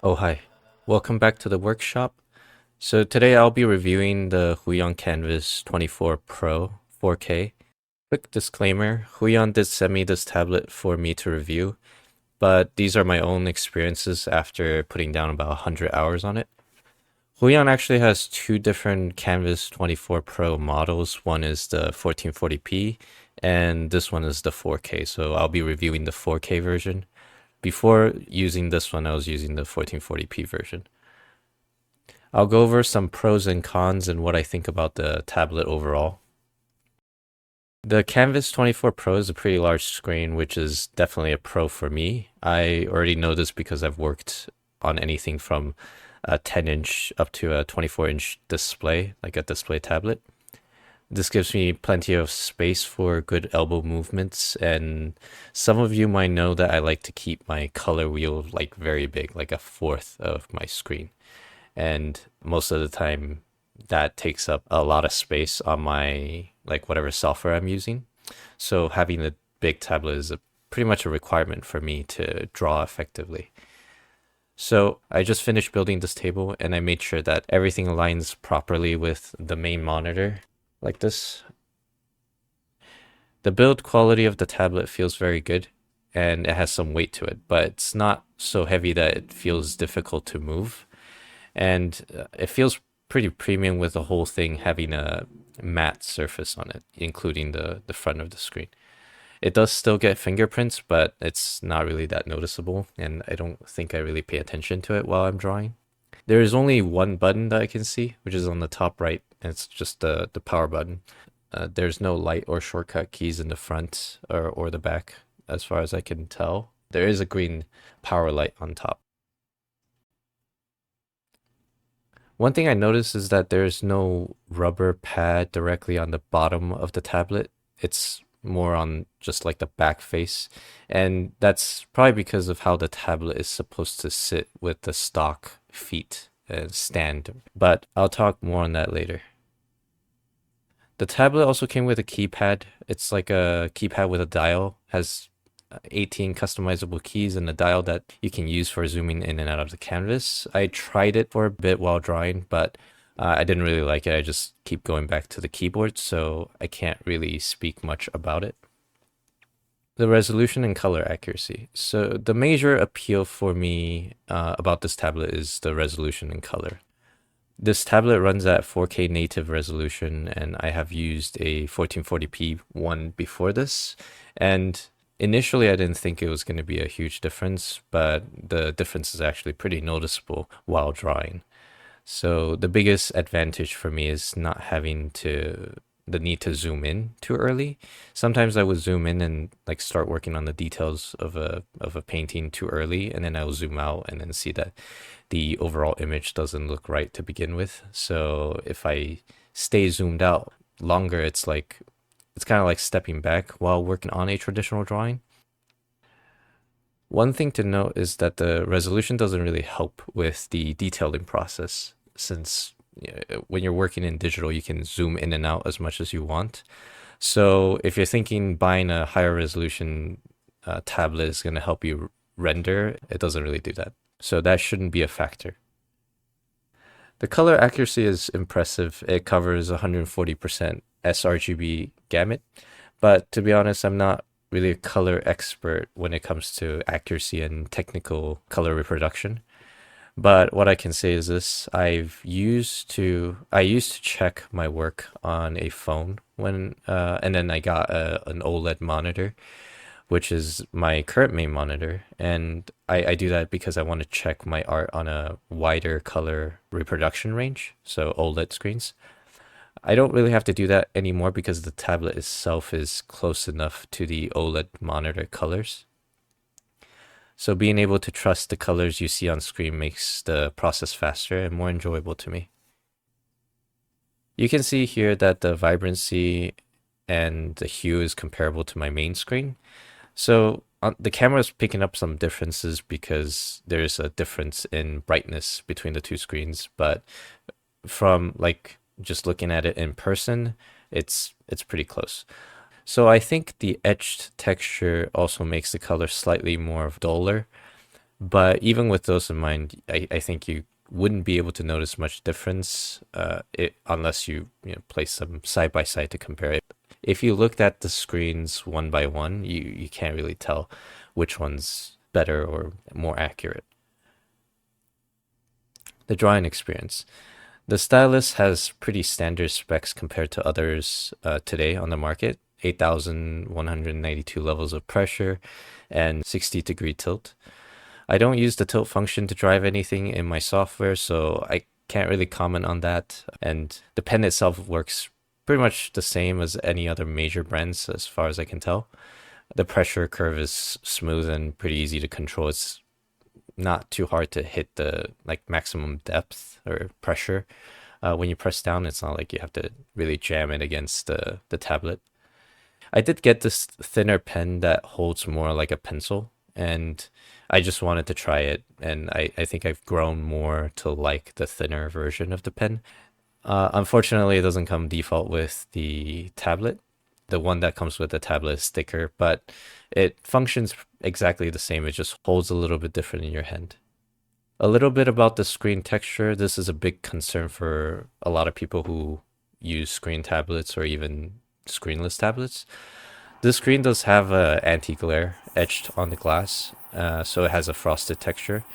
Oh, hi. Welcome back to the workshop. So today I'll be reviewing the HUION Kamvas 24 Pro 4K. Quick disclaimer, HUION did send me this tablet for me to review, but these are my own experiences after putting down about 100 hours on it. HUION actually has two different Kamvas 24 Pro models. One is the 1440p, and this one is the 4K, so I'll be reviewing the 4K version. Before using this one, I was using the 1440p version. I'll go over some pros and cons and what I think about the tablet overall. The Kamvas 24 Pro is a pretty large screen, which is definitely a pro for me. I already know this because I've worked on anything from a 10-inch up to a 24-inch display, like a display tablet. This gives me plenty of space for good elbow movements, and some of you might know that I like to keep my color wheel like very big, like a fourth of my screen. And most of the time that takes up a lot of space on my like whatever software I'm using. So having a big tablet is pretty much a requirement for me to draw effectively. So I just finished building this table and I made sure that everything aligns properly with the main monitor like this. The build quality of the tablet feels very good and it has some weight to it, but it's not so heavy that it feels difficult to move. And it feels pretty premium with the whole thing having a matte surface on it, including the front of the screen. It does still get fingerprints, but it's not really that noticeable, and I don't think I really pay attention to it while I'm drawing. There is only one button that I can see, which is on the top right, and it's just the power button. There's no light or shortcut keys in the front or the back, as far as I can tell. There is a green power light on top. One thing I noticed is that there's no rubber pad directly on the bottom of the tablet. It's more on just like the back face. And that's probably because of how the tablet is supposed to sit with the stock feet and stand. But I'll talk more on that later. The tablet also came with a keypad. It's like a keypad with a dial, has 18 customizable keys and a dial that you can use for zooming in and out of the canvas. I tried it for a bit while drawing, but I didn't really like it. I just keep going back to the keyboard, so I can't really speak much about it. The resolution and color accuracy. So the major appeal for me about this tablet is the resolution and color. This tablet runs at 4K native resolution, and I have used a 1440p one before this. And initially, I didn't think it was going to be a huge difference, but the difference is actually pretty noticeable while drawing. So the biggest advantage for me is not having the need to zoom in too early. Sometimes I would zoom in and like start working on the details of a painting too early, and then I will zoom out and then see that the overall image doesn't look right to begin with. So if I stay zoomed out longer, it's kind of like stepping back while working on a traditional drawing. One thing to note is that the resolution doesn't really help with the detailing process, since when you're working in digital, you can zoom in and out as much as you want. So if you're thinking buying a higher resolution tablet is going to help you render, it doesn't really do that. So that shouldn't be a factor. The color accuracy is impressive. It covers 140% sRGB gamut, but to be honest, I'm not really a color expert when it comes to accuracy and technical color reproduction. But what I can say is this: I used to check my work on a phone and then I got an OLED monitor, which is my current main monitor, and I do that because I want to check my art on a wider color reproduction range, so OLED screens. I don't really have to do that anymore because the tablet itself is close enough to the OLED monitor colors. So being able to trust the colors you see on screen makes the process faster and more enjoyable to me. You can see here that the vibrancy and the hue is comparable to my main screen. So the camera is picking up some differences because there's a difference in brightness between the two screens, but from like just looking at it in person, it's pretty close. So I think the etched texture also makes the color slightly more duller, But even with those in mind, I think you wouldn't be able to notice much difference unless you know, place them side by side to compare it. If you looked at the screens one by one, you can't really tell which one's better or more accurate. The drawing experience. The stylus has pretty standard specs compared to others today on the market. 8,192 levels of pressure and 60-degree tilt. I don't use the tilt function to drive anything in my software, so I can't really comment on that. And the pen itself works pretty much the same as any other major brands as far as I can tell. The pressure curve is smooth and pretty easy to control. It's not too hard to hit the like maximum depth or pressure. When you press down, it's not like you have to really jam it against the tablet. I did get this thinner pen that holds more like a pencil, and I just wanted to try it, and I think I've grown more to like the thinner version of the pen. Unfortunately, it doesn't come default with the tablet. The one that comes with the tablet is thicker, but it functions exactly the same. It just holds a little bit different in your hand. A little bit about the screen texture. This is a big concern for a lot of people who use screen tablets or even screenless tablets. This screen does have a anti-glare etched on the glass, so it has a frosted texture.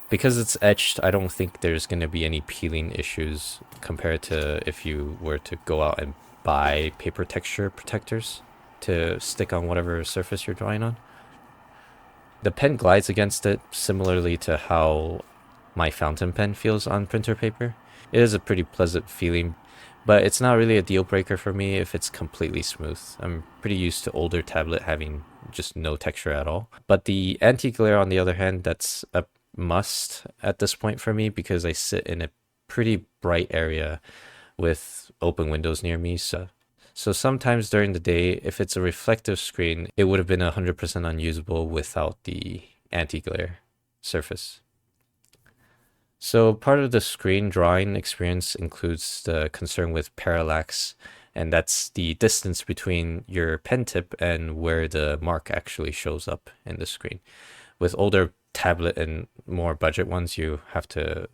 Because it's etched, I don't think there's going to be any peeling issues compared to if you were to go out and buy paper texture protectors to stick on whatever surface you're drawing on. The pen glides against it similarly to how my fountain pen feels on printer paper. It is a pretty pleasant feeling, but it's not really a deal breaker for me if it's completely smooth. I'm pretty used to older tablet having just no texture at all. But the anti-glare, on the other hand, that's a must at this point for me because I sit in a pretty bright area with open windows near me. So sometimes during the day, if it's a reflective screen, it would have been 100% unusable without the anti-glare surface. So part of the screen drawing experience includes the concern with parallax, and that's the distance between your pen tip and where the mark actually shows up in the screen. With older tablet and more budget ones, you have to,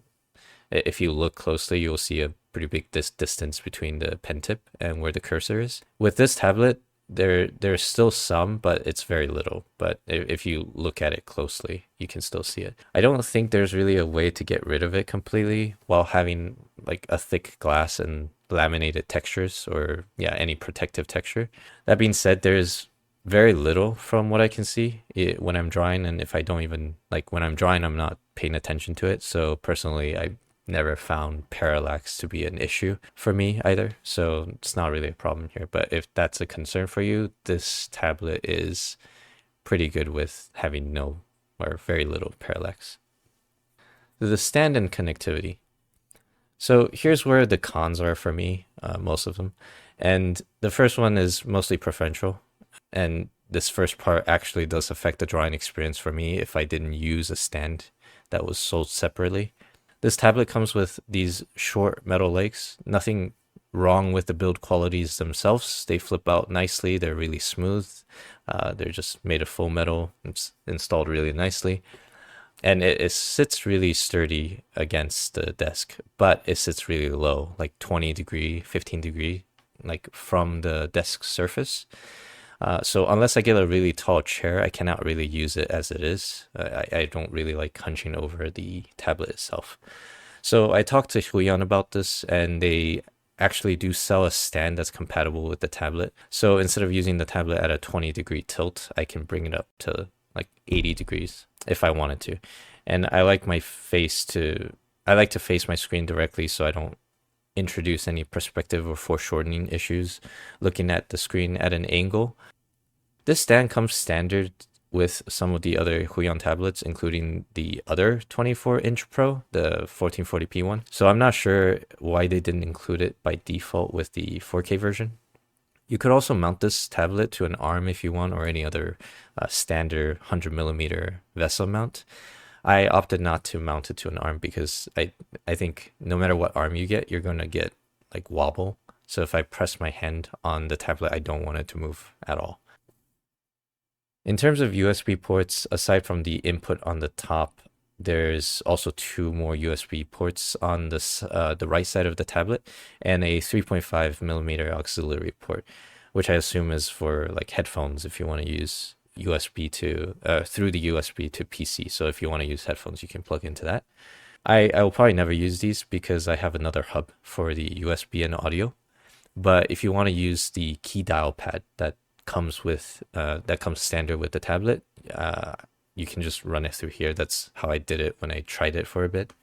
if you look closely, you'll see a pretty big distance between the pen tip and where the cursor is. With this tablet, there's still some, but it's very little. But if you look at it closely, you can still see it. I don't think there's really a way to get rid of it completely while having like a thick glass and laminated textures or yeah, any protective texture. That being said, there's very little from what I can see when I'm drawing, and if I don't even like when I'm drawing, I'm not paying attention to it. So personally, I never found parallax to be an issue for me either, so it's not really a problem here. But if that's a concern for you, this tablet is pretty good with having no or very little parallax. The stand and connectivity. So here's where the cons are for me, most of them. And the first one is mostly preferential. And this first part actually does affect the drawing experience for me if I didn't use a stand that was sold separately. This tablet comes with these short metal legs. Nothing wrong with the build qualities themselves. They flip out nicely. They're really smooth. They're just made of faux metal. It's installed really nicely. And it sits really sturdy against the desk, but it sits really low, like 20 degree, 15 degree, like from the desk surface. So unless I get a really tall chair, I cannot really use it as it is. I don't really like hunching over the tablet itself. So I talked to HUION about this, and they actually do sell a stand that's compatible with the tablet. So instead of using the tablet at a 20-degree tilt, I can bring it up to like 80 degrees if I wanted to. And I like to face my screen directly so I don't introduce any perspective or foreshortening issues looking at the screen at an angle. This stand comes standard with some of the other HUION tablets, including the other 24-inch Pro, the 1440p one. So I'm not sure why they didn't include it by default with the 4K version. You could also mount this tablet to an arm if you want, or any other standard 100mm VESA mount. I opted not to mount it to an arm because I think no matter what arm you get, you're going to get like wobble. So if I press my hand on the tablet, I don't want it to move at all. In terms of USB ports, aside from the input on the top, there's also two more USB ports on the right side of the tablet and a 3.5 millimeter auxiliary port, which I assume is for like headphones if you want to use USB to through the USB to PC. So if you want to use headphones, you can plug into that. I will probably never use these because I have another hub for the USB and audio. But if you want to use the key dial pad that comes standard with the tablet, you can just run it through here. That's how I did it when I tried it for a bit.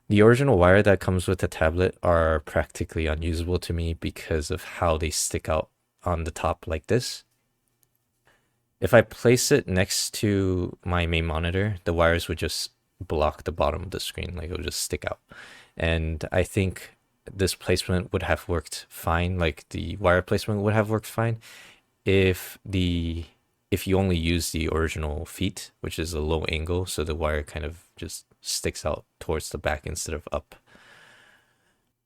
The original wire that comes with the tablet are practically unusable to me because of how they stick out on the top like this. If I place it next to my main monitor, the wires would just block the bottom of the screen, like it would just stick out. And I think this placement would have worked fine, like the wire placement would have worked fine if you only use the original feet, which is a low angle, so the wire kind of just sticks out towards the back instead of up.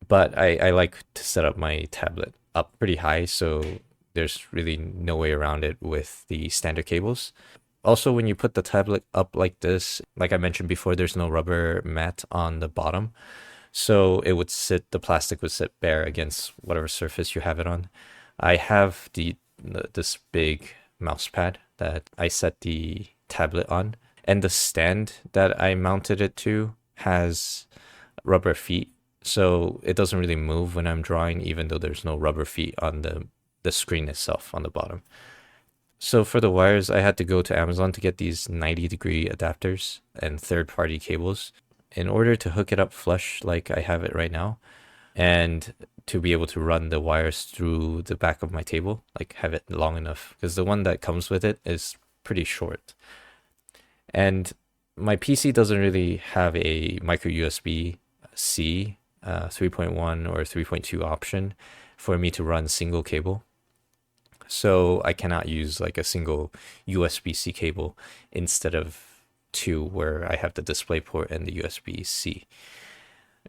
But I like to set up my tablet up pretty high, so there's really no way around it with the standard cables. Also, when you put the tablet up like this, like I mentioned before, there's no rubber mat on the bottom. So the plastic would sit bare against whatever surface you have it on. I have this big mouse pad that I set the tablet on, and the stand that I mounted it to has rubber feet. So it doesn't really move when I'm drawing, even though there's no rubber feet on the screen itself on the bottom. So for the wires, I had to go to Amazon to get these 90-degree adapters and third-party cables in order to hook it up flush like I have it right now, and to be able to run the wires through the back of my table, like have it long enough, because the one that comes with it is pretty short. And my PC doesn't really have a micro USB-C 3.1 or 3.2 option for me to run single cable. So I cannot use like a single USB-C cable instead of two where I have the display port and the USB-C.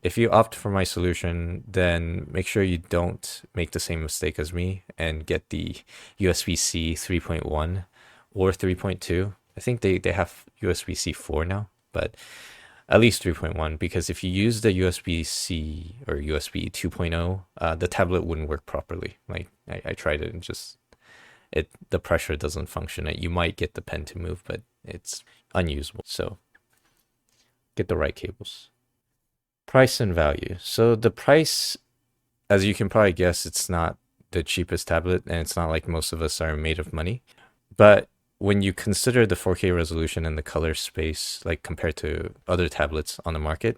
If you opt for my solution, then make sure you don't make the same mistake as me and get the USB-C 3.1 or 3.2. I think they have USB-C 4 now, but at least 3.1, because if you use the USB-C or USB 2.0, the tablet wouldn't work properly. Like I tried it and the pressure doesn't function. You might get the pen to move, but it's unusable. So get the right cables. Price and value. So the price, as you can probably guess, it's not the cheapest tablet, and it's not like most of us are made of money. But when you consider the 4K resolution and the color space, like compared to other tablets on the market,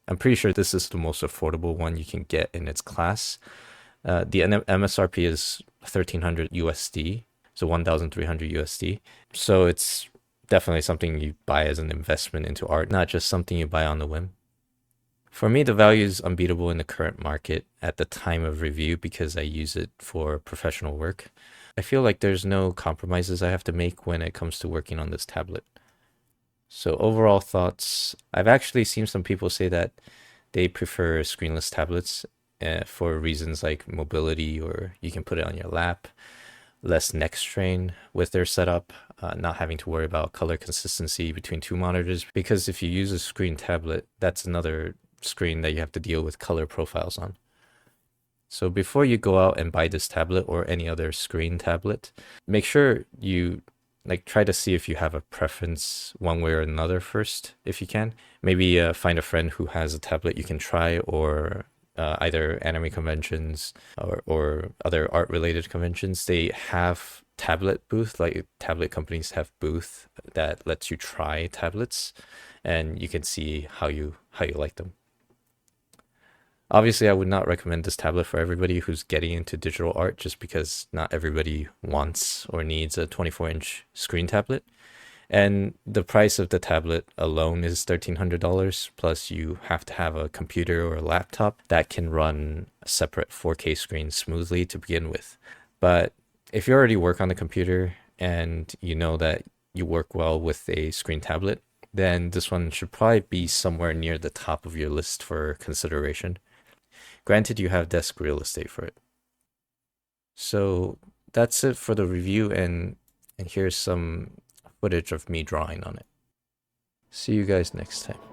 I'm pretty sure this is the most affordable one you can get in its class. The MSRP is 1,300 USD, so 1,300 USD. So it's definitely something you buy as an investment into art, not just something you buy on the whim. For me, the value is unbeatable in the current market at the time of review because I use it for professional work. I feel like there's no compromises I have to make when it comes to working on this tablet. So overall thoughts, I've actually seen some people say that they prefer screenless tablets for reasons like mobility, or you can put it on your lap, less neck strain with their setup, not having to worry about color consistency between two monitors, because if you use a screen tablet, that's another screen that you have to deal with color profiles on. So before you go out and buy this tablet or any other screen tablet, make sure you try to see if you have a preference one way or another first, if you can. Maybe find a friend who has a tablet you can try, or either anime conventions or other art-related conventions. They have tablet booth, like tablet companies have booth that lets you try tablets, and you can see how you like them. Obviously, I would not recommend this tablet for everybody who's getting into digital art, just because not everybody wants or needs a 24-inch screen tablet. And the price of the tablet alone is $1,300, plus you have to have a computer or a laptop that can run a separate 4K screen smoothly to begin with. But if you already work on the computer and you know that you work well with a screen tablet, then this one should probably be somewhere near the top of your list for consideration. Granted, you have desk real estate for it. So that's it for the review, and and here's some footage of me drawing on it. See you guys next time.